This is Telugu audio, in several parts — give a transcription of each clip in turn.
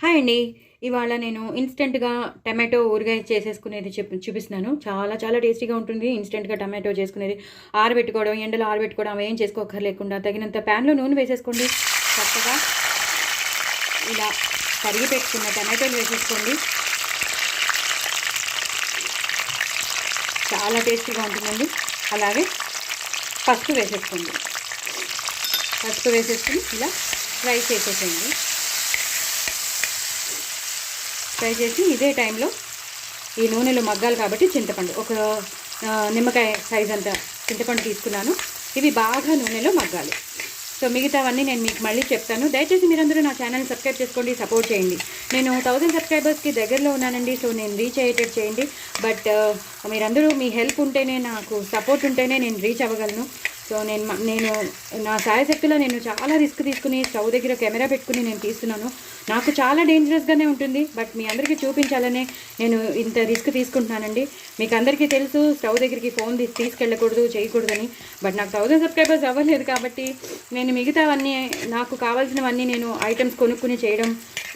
హాయ్ అండి. ఇవాళ నేను ఇన్స్టెంట్‌గా టమాటో ఊరగాయ చేసేసుకునేది చూపిస్తున్నాను. చాలా చాలా టేస్టీగా ఉంటుంది. ఇన్స్టెంట్‌గా టమాటో చేసుకునేది. ఆరబెట్టుకోవడం, ఎండలో ఆరబెట్టుకోవడం అవేం చేసుకోక్కర్లేకుండా తగినంత ప్యాన్‌లో నూనె వేసేసుకోండి. చక్కగా ఇలా తరిగి పెట్టుకున్న టమాటోలు వేసేసుకోండి. చాలా టేస్టీగా ఉంటుందండి. అలాగే పసుపు వేసేసుకోండి. పసుపు వేసేసుకుని ఇలా ఫ్రై చేసేసేయండి. ఫ్రై చేసి ఇదే టైంలో ఈ నూనెలో మగ్గాలి కాబట్టి చింతపండు ఒక నిమ్మకాయ సైజ్ అంత చింతపండు తీసుకున్నాను. ఇవి బాగా నూనెలో మగ్గాలి. సో మిగతావన్నీ నేను మీకు మళ్ళీ చెప్తాను. దయచేసి మీరందరూ నా ఛానల్ని సబ్స్క్రైబ్ చేసుకోండి, సపోర్ట్ చేయండి. నేను 1000 సబ్స్క్రైబర్స్కి దగ్గరలో ఉన్నానండి. సో నేను రీచ్ అయ్యేటట్టు చేయండి. బట్ మీరందరూ మీ హెల్ప్ ఉంటేనే, నాకు సపోర్ట్ ఉంటేనే నేను రీచ్ అవ్వగలను. సో నేను నా శాయశక్తిలో నేను చాలా రిస్క్ తీసుకుని స్టవ్ దగ్గర కెమెరా పెట్టుకుని నేను తీస్తున్నాను. నాకు చాలా డేంజరస్గానే ఉంటుంది. బట్ మీ అందరికీ చూపించాలనే నేను ఇంత రిస్క్ తీసుకుంటున్నానండి. మీకు అందరికీ తెలుసు స్టవ్ దగ్గరికి ఫోన్ తీసుకెళ్ళకూడదు, చేయకూడదని. బట్ నాకు 1000 సబ్స్క్రైబర్స్ అవ్వలేదు కాబట్టి నేను మిగతావన్నీ నాకు కావాల్సినవన్నీ నేను ఐటమ్స్ కొనుక్కుని చేయడం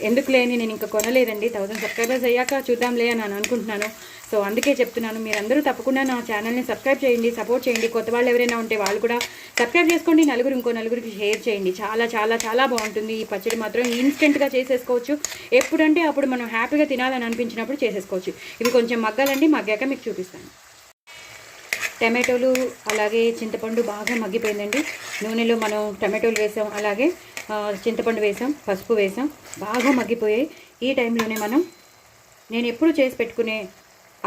ఎందుకు లేని నేను ఇంకా కొనలేదండి. 1000 సబ్స్క్రైబర్స్ అయ్యాక చూద్దాంలే అని అనుకుంటున్నాను. సో అందుకే చెప్తున్నాను, మీరందరూ తప్పకుండా నా ఛానల్ని సబ్స్క్రైబ్ చేయండి, సపోర్ట్ చేయండి. కొత్త వాళ్ళు ఎవరైనా ఉంటే వాళ్ళు కూడా సబ్స్క్రైబ్ చేసుకోండి. ఇంకో నలుగురికి షేర్ చేయండి. చాలా చాలా చాలా బాగుంటుంది. ఈ పచ్చడి మాత్రం ఇన్స్టెంట్గా చేసేసుకోవచ్చు. ఎప్పుడంటే అప్పుడు మనం హ్యాపీగా తినాలని అనిపించినప్పుడు చేసేసుకోవచ్చు. ఇవి కొంచెం మగ్గాలండి. మగ్గాక మీకు చూపిస్తాను. టమాటోలు అలాగే చింతపండు బాగా మగ్గిపోయిందండి. నూనెలో మనం టమాటోలు వేసాం, అలాగే చింతపండు వేసాం, పసుపు వేసాం, బాగా మగ్గిపోయాయి. ఈ టైంలోనే నేను ఎప్పుడు చేసి పెట్టుకునే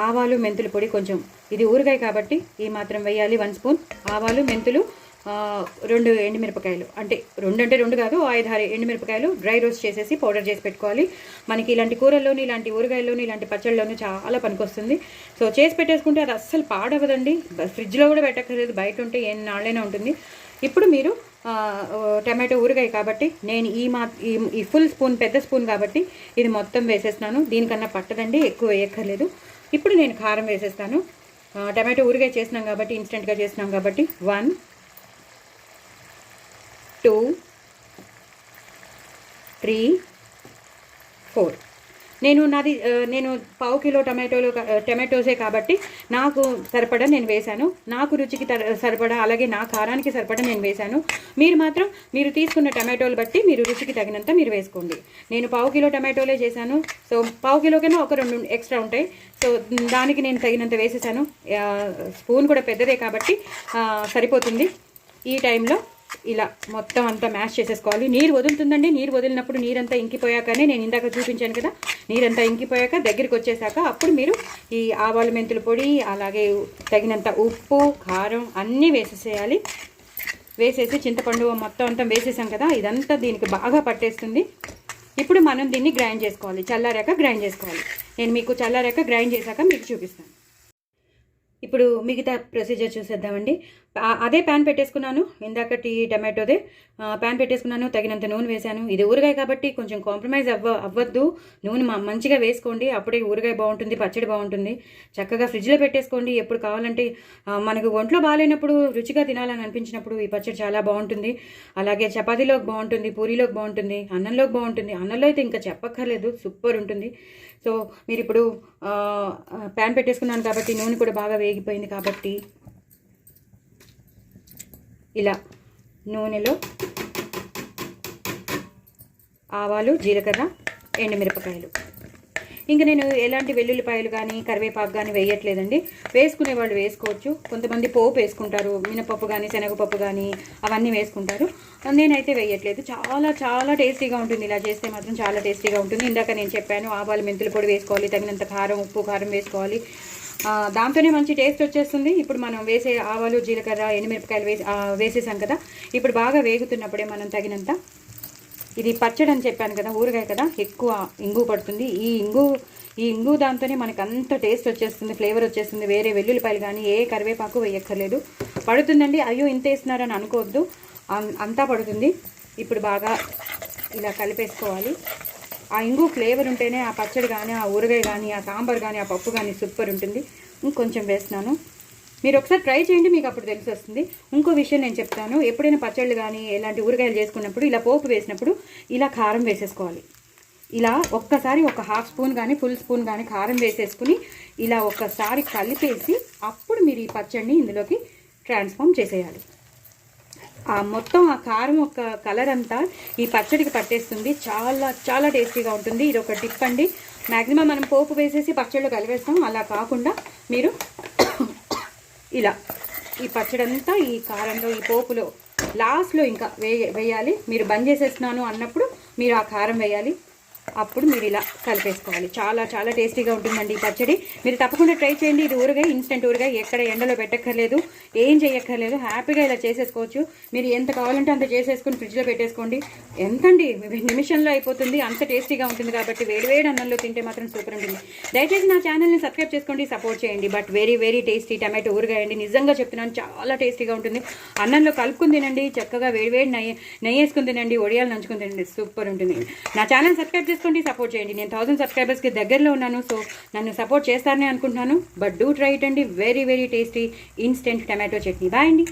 ఆవాలు మెంతుల పొడి కొంచెం, ఇది ఊరగాయ కాబట్టి ఈ మాత్రం వేయాలి. 1 స్పూన్ ఆవాలు, మెంతులు, 2 ఎండుమిరపకాయలు, అంటే 2 కాదు 5-6 ఎండుమిరపకాయలు డ్రై రోస్ట్ చేసేసి పౌడర్ చేసి పెట్టుకోవాలి. మనకి ఇలాంటి కూరల్లోని, ఇలాంటి ఊరగాయల్లోని, ఇలాంటి పచ్చళ్ళలోని చాలా పనికొస్తుంది. సో చేసి పెట్టేసుకుంటే అది అస్సలు పాడవదండి. ఫ్రిడ్జ్లో కూడా పెట్టక్కర్లేదు, బయట ఉంటే ఎన్నాళ్ళైనా ఉంటుంది. ఇప్పుడు మీరు టమాటో ఊరగాయ కాబట్టి నేను ఈ ఫుల్ స్పూన్, పెద్ద స్పూన్ కాబట్టి ఇది మొత్తం వేసేస్తున్నాను. దీనికన్నా పట్టదండి, ఎక్కువ వేయక్కర్లేదు. ఇప్పుడు నేను కారం వేసేస్తాను. టమాటో ఊరగాయ చేసినాం కాబట్టి, ఇన్స్టెంట్గా చేసినాం కాబట్టి 1, 2, 3, 4. నేను పావు కిలో టమాటోసే కాబట్టి నాకు సరిపడా నేను వేశాను. నాకు రుచికి సరిపడా, అలాగే నా కారానికి సరిపడా నేను వేశాను. మీరు మాత్రం మీరు తీసుకున్న టమాటోలు బట్టి మీరు రుచికి తగినంత మీరు వేసుకోండి. నేను పావు కిలో టమాటోలే చేశాను. సో పావు కిలోకైనా ఒక 2 ఎక్స్ట్రా ఉంటాయి. సో దానికి నేను తగినంత వేసేసాను. స్పూన్ కూడా పెద్దదే కాబట్టి సరిపోతుంది. ఈ టైంలో ఇలా మొత్తం అంతా మ్యాష్ చేసేసుకోవాలి. నీరు వదులుతుందండి. నీరు వదిలినప్పుడు నీరంతా ఇంకిపోయాకనే, నేను ఇందాక చూపించాను కదా, నీరంతా ఇంకిపోయాక దగ్గరికి వచ్చేసాక అప్పుడు మీరు ఈ ఆవాలు మెంతుల పొడి, అలాగే తగినంత ఉప్పు, కారం అన్నీ వేసేసేయాలి. వేసేసి చింతపండు మొత్తం అంతా వేసేసాం కదా, ఇదంతా దీనికి బాగా పట్టేస్తుంది. ఇప్పుడు మనం దీన్ని గ్రైండ్ చేసుకోవాలి. చల్లారాక గ్రైండ్ చేసుకోవాలి. నేను మీకు చల్లారాక గ్రైండ్ చేశాక మీకు చూపిస్తాను. ఇప్పుడు మిగతా ప్రొసీజర్ చూసేద్దామండి. అదే ప్యాన్ పెట్టేసుకున్నాను, ఇందాకటి టమాటోదే ప్యాన్ పెట్టేసుకున్నాను. తగినంత నూనె వేశాను. ఇది ఊరగాయ కాబట్టి కొంచెం కాంప్రమైజ్ అవ్వద్దు. నూనె మంచిగా వేసుకోండి, అప్పుడే ఊరగాయ బాగుంటుంది, పచ్చడి బాగుంటుంది. చక్కగా ఫ్రిడ్జ్లో పెట్టేసుకోండి. ఎప్పుడు కావాలంటే మనకు ఒంట్లో బాగాలేనప్పుడు, రుచిగా తినాలని అనిపించినప్పుడు ఈ పచ్చడి చాలా బాగుంటుంది. అలాగే చపాతీలోకి బాగుంటుంది, పూరీలోకి బాగుంటుంది, అన్నంలోకి బాగుంటుంది. అన్నంలో అయితే ఇంకా చెప్పక్కర్లేదు, సూపర్ ఉంటుంది. సో మీరు ఇప్పుడు ప్యాన్ పెట్టేసుకున్నాను కాబట్టి నూనె కూడా బాగా వేగిపోయింది కాబట్టి ఇలా నూనెలో ఆవాలు, జీలకర్ర, ఎండుమిరపకాయలు, ఇంకా నేను ఎలాంటి వెల్లుల్లిపాయలు కానీ కరివేపాకు కానీ వేయట్లేదండి. వేసుకునే వాళ్ళు వేసుకోవచ్చు. కొంతమంది పోపు వేసుకుంటారు, మినపప్పు కానీ శనగపప్పు కానీ అవన్నీ వేసుకుంటారు. నేనైతే వేయట్లేదు. చాలా చాలా టేస్టీగా ఉంటుంది. ఇలా చేస్తే మాత్రం చాలా టేస్టీగా ఉంటుంది. ఇందాక నేను చెప్పాను, ఆవాలు మెంతుల పొడి వేసుకోవాలి, తగినంత కారం, ఉప్పు, కారం వేసుకోవాలి. దాంతోనే మంచి టేస్ట్ వచ్చేస్తుంది. ఇప్పుడు మనం వేసే ఆవాలు, జీలకర్ర, ఎండుమిరపకాయలు వేసేసాం కదా, ఇప్పుడు బాగా వేగుతున్నప్పుడే మనం తగినంత, ఇది పచ్చడి అని చెప్పాను కదా, ఊరగాయ కదా, ఎక్కువ ఇంగు పడుతుంది. ఈ ఇంగు దాంతోనే మనకు అంత టేస్ట్ వచ్చేస్తుంది, ఫ్లేవర్ వచ్చేస్తుంది. వేరే వెల్లుల్లిపాయలు కానీ ఏ కరివేపాకు వేయక్కర్లేదు. పడుతుందండి, అయ్యో ఇంత వేస్తున్నారని అనుకోవద్దు, అంతా పడుతుంది. ఇప్పుడు బాగా ఇలా కలిపేసుకోవాలి. ఆ ఇంగు ఫ్లేవర్ ఉంటేనే ఆ పచ్చడి కానీ, ఆ ఊరగాయ కానీ, ఆ సాంబార్ కానీ, ఆ పప్పు కానీ సూపర్ ఉంటుంది. ఇంకొంచెం వేస్తున్నాను. మీరు ఒకసారి ట్రై చేయండి, మీకు అప్పుడు తెలిసి వస్తుంది. ఇంకో విషయం నేను చెప్తాను, ఎప్పుడైనా పచ్చళ్ళు కానీ ఎలాంటి ఊరగాయలు చేసుకున్నప్పుడు ఇలా పోపు వేసినప్పుడు ఇలా కారం వేసేసుకోవాలి. ఇలా ఒక్కసారి ఒక హాఫ్ స్పూన్ కానీ ఫుల్ స్పూన్ కానీ కారం వేసేసుకుని ఇలా ఒక్కసారి కలిపేసి అప్పుడు మీరు ఈ పచ్చడిని ఇందులోకి ట్రాన్స్ఫార్మ్ చేసేయాలి. మొత్తం ఆ కారం ఒక కలర్ అంతా ఈ పచ్చడికి పట్టేస్తుంది. చాలా చాలా టేస్టీగా ఉంటుంది. ఇది ఒక టిప్ అండి. మ్యాక్సిమం మనం పోపు వేసేసి పచ్చడిలో కలిపేస్తాం, అలా కాకుండా మీరు ఇలా ఈ పచ్చడంతా ఈ కారంలో ఈ పోపులో లాస్ట్లో ఇంకా వేయాలి. మీరు బంద్ చేసేస్తున్నాను అన్నప్పుడు మీరు ఆ కారం వేయాలి. అప్పుడు మీరు ఇలా కలిపేసుకోవాలి. చాలా చాలా టేస్టీగా ఉంటుందండి ఈ పచ్చడి. మీరు తప్పకుండా ట్రై చేయండి. ఇది ఊరగాయ, ఇన్స్టెంట్ ఊరగాయ, ఎక్కడ ఎండలో పెట్టక్కర్లేదు, ఏం చేయక్కర్లేదు. హ్యాపీగా ఇలా చేసేసుకోవచ్చు. మీరు ఎంత కావాలంటే అంత చేసేసుకుని ఫ్రిడ్జ్లో పెట్టేసుకోండి. ఎంతండి, నిమిషంలో అయిపోతుంది. అంత టేస్టీగా ఉంటుంది. కాబట్టి వేడివేడి అన్నంలో తింటే మాత్రం సూపర్ ఉంటుంది. దయచేసి నా ఛానల్ని సబ్స్క్రైబ్ చేసుకోండి, సపోర్ట్ చేయండి. But very very tasty tomato ఊరగాయ అండి. నిజంగా చెప్తున్నాను, చాలా టేస్టీగా ఉంటుంది. అన్నంలో కలుపుకుని తినండి, చక్కగా వేడివేడి నెయ్యి వేసుకుని తినండి, ఒడియాలు నంచుకుని తినండి, సూపర్ ఉంటుంది. నా ఛానల్ సబ్స్క్రైబ్ చేసుకోండి, సపోర్ట్ చేయండి. నేను 1000 సబ్స్క్రైబర్స్కి దగ్గరలో ఉన్నాను. సో నన్ను సపోర్ట్ చేస్తారని అనుకుంటున్నాను. బట్ డూ ట్రై ఇట్ అండి. Very very tasty instant tomato chutney. Bye అండి.